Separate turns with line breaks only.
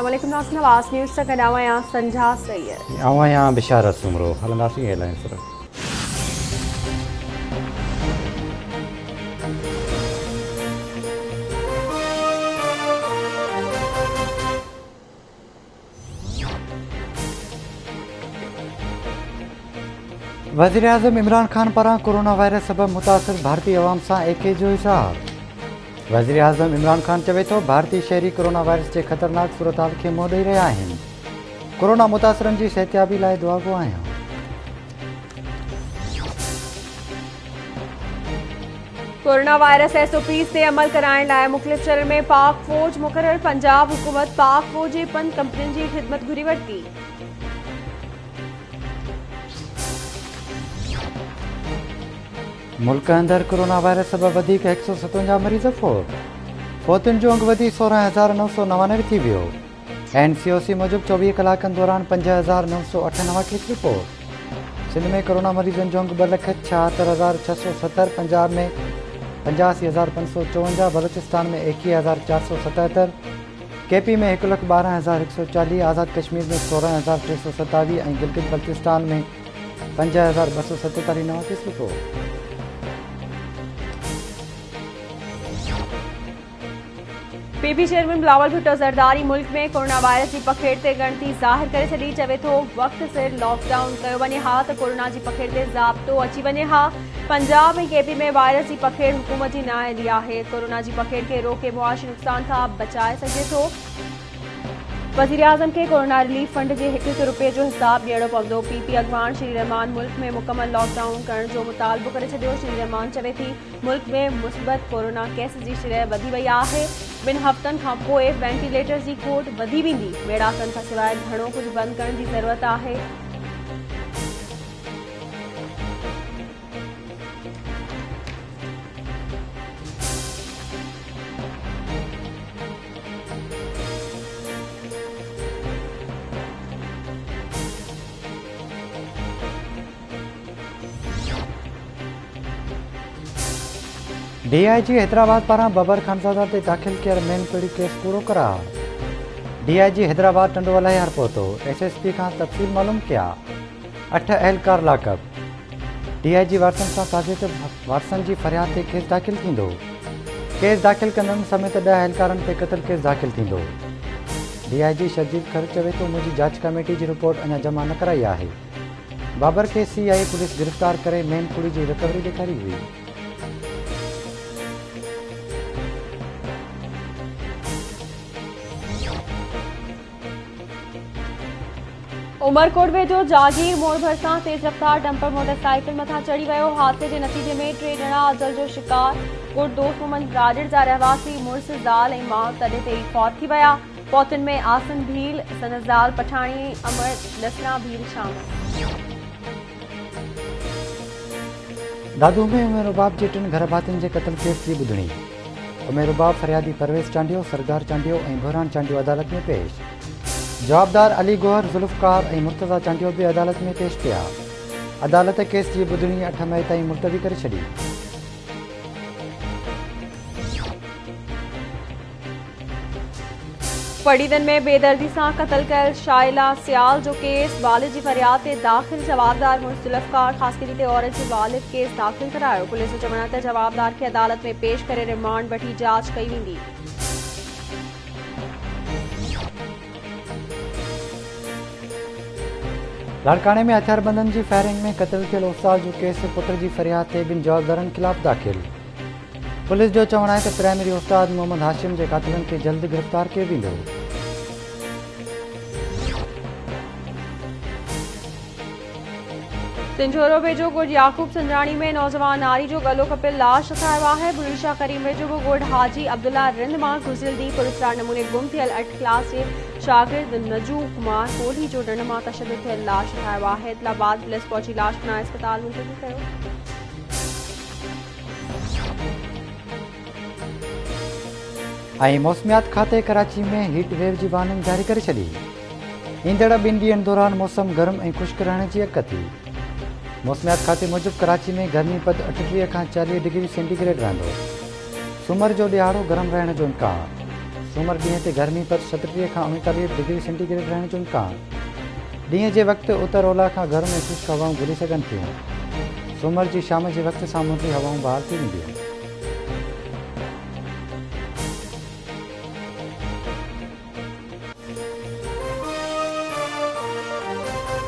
अस्सलामुअलैकुम नाज़रीन, आवाज़ न्यूज़ तक अलावा यहाँ संझा सैयद
आवां यहाँ बिशारत सुमरो हलंदासीं हेडलाइंस पर। वज़ीर आज़म इमरान खान पारां कोरोना वायरस सबब मुतासिर भारतीय अवाम सां एके जो इज़हार। वज़ीर आज़म इमरान खान चवे थो भारतीय शहरी कोरोना वायरस जे ख़तरनाक सूरत खे मुंहुं ॾेई रहिया आहिनि। कोरोना मुतासिरनि जी सिहतयाबी लाइ दुआ गो आहियां।
कोरोना वायरस SOPs ते अमल कराइण लाइ मुख़्तलिफ़ शहरनि में पाक फ़ौज मुक़रर। पंजाब हुकूमत पाक फ़ौज जे 5 कंपनियुनि जी ख़िदमत घुरी वरिती।
मुल्क अंदरि कोरोना वायरस सबब वधीक 157 मरीज़ फोत। फौतुनि जो अंगु वधी 16,999 थी वियो। NCOC मूजिब 24 कलाकनि दौरान 5,998 केस रिपोर्ट। सिंध में कोरोना मरीज़नि जो अंगु 2,76,670। पंजाब में 85,554। बलोचिस्तान में 21,477। KP में 1,12,140। आज़ाद कश्मीर में 16,327 ऐं गिलगित बल्तिस्तान में 5,277 नवां case report.
PB chairman Bilawal Bhutto Zardari मुल्क में कोरोना वायरस की पखेड़ ते गणती ज़ाहिर करे छॾी। चवे थो वक़्त सिर लॉकडाउन कयो वञे हा त कोरोना जी पखेड़ ते ज़ाब्तो अची वञे हा। पंजाब ऐं KP में वायरस जी पखेड़ हुकूमत जी नाअहली आहे। कोरोना जी पखेड़ खे रोके मुआशी नुक़सान खां बचाए सघे थो। वज़ीर आज़म खे कोरोना रिलीफ फंड जे 1 रुपए जो हिसाब ॾियणो पवंदो। PP अॻवान श्री रहमान मुल्क में मुकमल लॉकडाउन करण जो मुतालबो करे छॾियो। श्री रहमान चवे थी मुल्क में मुस्बत कोरोना केस जी शरह वधी वई आहे। 2 हफ़्तनि खां पोइ वेंटिलेटर्स जी खोट वधी वेंदी। मेड़ाकनि खां सवाइ घणो कुझु बंदि करण जी ज़रूरत आहे।
DIG हैदराबाद पारां बबर खानज़ादा ते दाख़िल कयल मेन पीढ़ी केस पूरो करार। DIG हैदराबाद टंडो अलाहियार पहुतो। SSP खां तफ़सील मालूम कया। 8 अहलकार लाकअप। DIG वारसन सां ताज़ियत वारसन जी फरियाद ते केस दाख़िल थींदो। केस दाख़िल कंदड़ समेत 10 अहलकारनि ते क़त्ल केस दाख़िल थींदो। DIG शर्जील खर चवे थो मुंहिंजी जांच कमेटी जी रिपोर्ट अञा जमा न कराई आहे। बाबर खे CI पुलिस गिरफ़्तार करे मेन पीढ़ी जी रिकवरी ॾेखारी हुई।
उमरकोट वेझो जागीर मोड़ भरिसां तेज़ रफ़्तार डंपर मोटरसाइकिल मथां चढ़ी वियो। हादसे जे नतीजे में 3 ॼणा अजल जो शिकार। कोट दोस्त मोहम्मद राजड़ जा रहवासी मुड़ुस ज़ाल ऐं माउ तॾहिं ते ई फौत थी विया। फौतुनि में आसन भील संदसि ज़ाल पठाणी अमर लसना भील शामिल।
दादू में उमेर रुबाब जे 3 घर भातियुनि जे क़त्ल केस जी ॿुधणी। उमेर रुबाब फरियादी परवेज़ चांडियो, सरदार चांडियो ऐं बुरहान चांडियो अदालत में पेश। जवाबदार अली गोहर, ज़ुल्फ़कार ऐं मुर्तज़ा चांडियो बि अदालत में पेश थिया। अदालत केस जी ॿुधणी 8 मई ताईं मुलतवी करे छॾी।
फरीदन में बेदर्दी सां क़त्ल कयल शाइला सियाल जो केस वालिद जी फरियाद ते दाख़िल। जवाबदार मुड़ुस ज़ुल्फ़कार ख़ासकरी ते औरत जे वालिद केस दाख़िल करायो। पुलिस जो चवणु आहे त जवाबदार खे अदालत में पेश करे रिमांड वठी जांच कई वेंदी।
लाड़काने में हथियारबंदनि जी फायरिंग में क़त्ल थियल उस्ताद जो केस पुट जी फरियाद ते 2 जवाबदारनि ख़िलाफ़ दाख़िल। पुलिस जो चवणु आहे त प्राइमरी उस्ताद मोहम्मद हाशिम जे क़ातिलनि खे जल्द गिरफ़्तार कयो वेंदो।
सिंझोरो वेझो गुड याकूब संजाणी में नौजवान नारी जो गलो कपियल लाश ठाहियो आहे। बुलंदशाह करीम वेझो गुड हाजी अब्दुल्ला रिंद मां गुज़िरियल ॾींहुं पुलिसरार नमूने गुम थियल 8 क्लास जे शागिर्द नजू कुमार कोहली जो ॾंड मां तशद्दुद थियल लाश ठाहियो आहे। इतला बाद पुलिस पहुची लाश पुना अस्पताल मुंतक़िल कयो।
ऐं मौसमियात खाते कराची में हीट वेव जी वार्निंग जारी करे छॾी। ईंदड़ 2 ॾींहनि दौरान मौसम गर्म ऐं ख़ुश्क रहण जी अकती। मौसमियात खाते मूजिब कराची में गर्मी पद 38 खां 40 डिग्री सेंटीग्रेड रहंदो। सूमर जो ॾियारो गरम रहण जो इम्कान। सूमर ॾींहं ते गर्मी पद 37 खां 39 डिग्री सेंटीग्रेड रहण जो इम्कान। ॾींहं जे वक़्तु उत्तर ओलह खां घर में शुष्क हवाऊं घुली सघनि थियूं। सूमर जी शाम जे वक़्त सां मुंडी हवाऊं बहाल थी वेंदियूं।